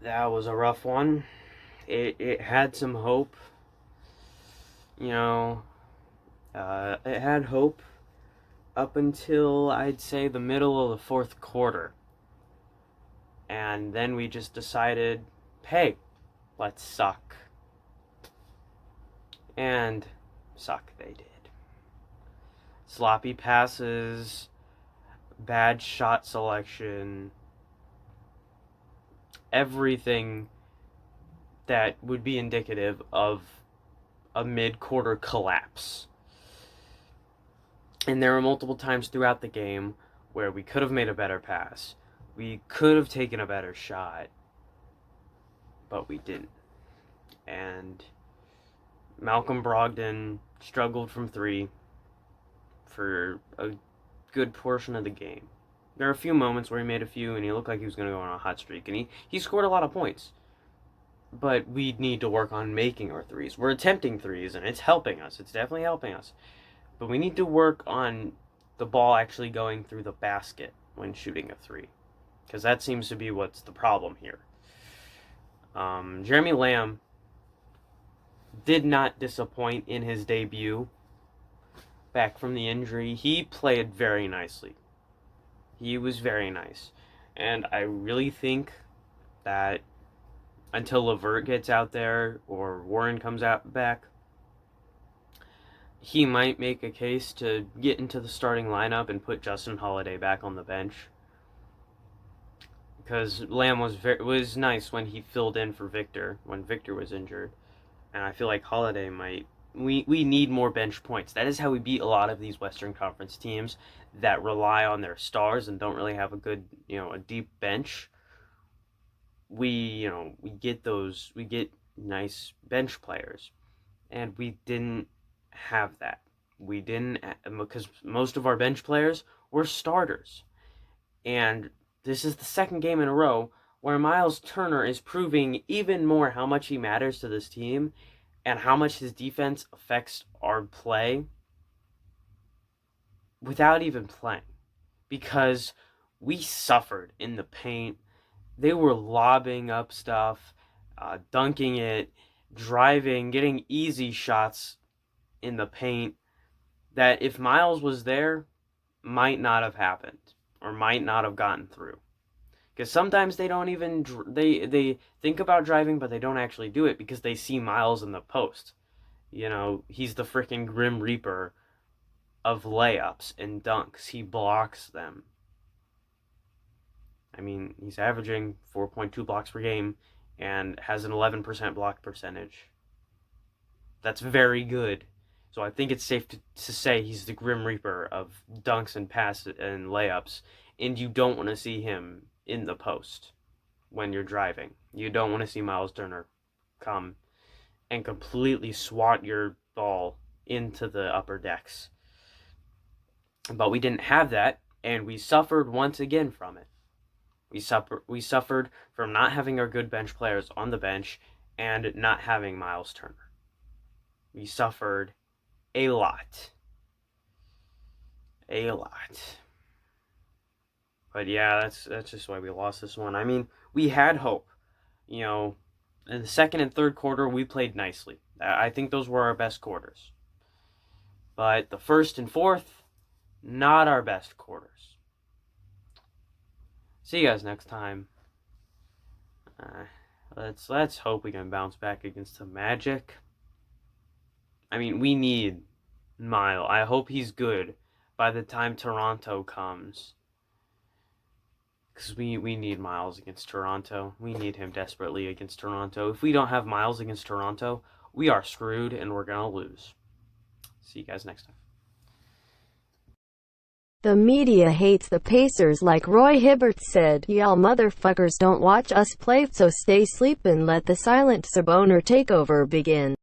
that was a rough one. It had some hope, you know. It had hope up until, I'd say, the middle of the fourth quarter. And then we just decided, hey, let's suck. And suck they did. Sloppy passes, bad shot selection, everything that would be indicative of a mid-quarter collapse. And there were multiple times throughout the game where we could have made a better pass. We could have taken a better shot, but we didn't. And Malcolm Brogdon struggled from three for a good portion of the game. There are a few moments where he made a few and he looked like he was going to go on a hot streak, and he scored a lot of points. But we need to work on making our threes. We're attempting threes, and it's helping us. It's definitely helping us. But we need to work on the ball actually going through the basket when shooting a three, because that seems to be what's the problem here. Jeremy Lamb did not disappoint in his debut back from the injury. He played very nicely. He was very nice. And I really think that until LeVert gets out there or Warren comes out back, he might make a case to get into the starting lineup and put Justin Holiday back on the bench. Because Lamb was nice when he filled in for Victor, when Victor was injured. And I feel like Holiday might... We need more bench points. That is how we beat a lot of these Western Conference teams that rely on their stars and don't really have a good, a deep bench. We get nice bench players. And we didn't have that. We didn't, because most of our bench players were starters. And this is the second game in a row where Myles Turner is proving even more how much he matters to this team and how much his defense affects our play without even playing. Because we suffered in the paint. They were lobbing up stuff, dunking it, driving, getting easy shots in the paint that if Myles was there, might not have happened or might not have gotten through. Because sometimes they don't even, they think about driving, but they don't actually do it because they see Myles in the post. He's the freaking Grim Reaper of layups and dunks. He blocks them. I mean, he's averaging 4.2 blocks per game and has an 11% block percentage. That's very good. So I think it's safe to say he's the Grim Reaper of dunks and passes and layups, and you don't want to see him in the post when you're driving. You don't want to see Myles Turner come and completely swat your ball into the upper decks. But we didn't have that, and we suffered once again from it. We suffered from not having our good bench players on the bench and not having Myles Turner. We suffered a lot. A lot. But yeah, that's just why we lost this one. I mean, we had hope. In the second and third quarter, we played nicely. I think those were our best quarters. But the first and fourth, not our best quarters. See you guys next time. Let's hope we can bounce back against the Magic. I mean, we need Myles. I hope he's good by the time Toronto comes. Because we need Myles against Toronto. We need him desperately against Toronto. If we don't have Myles against Toronto, we are screwed and we're going to lose. See you guys next time. The media hates the Pacers like Roy Hibbert said. Y'all motherfuckers don't watch us play, so stay sleepin', let the silent Saboner takeover begin.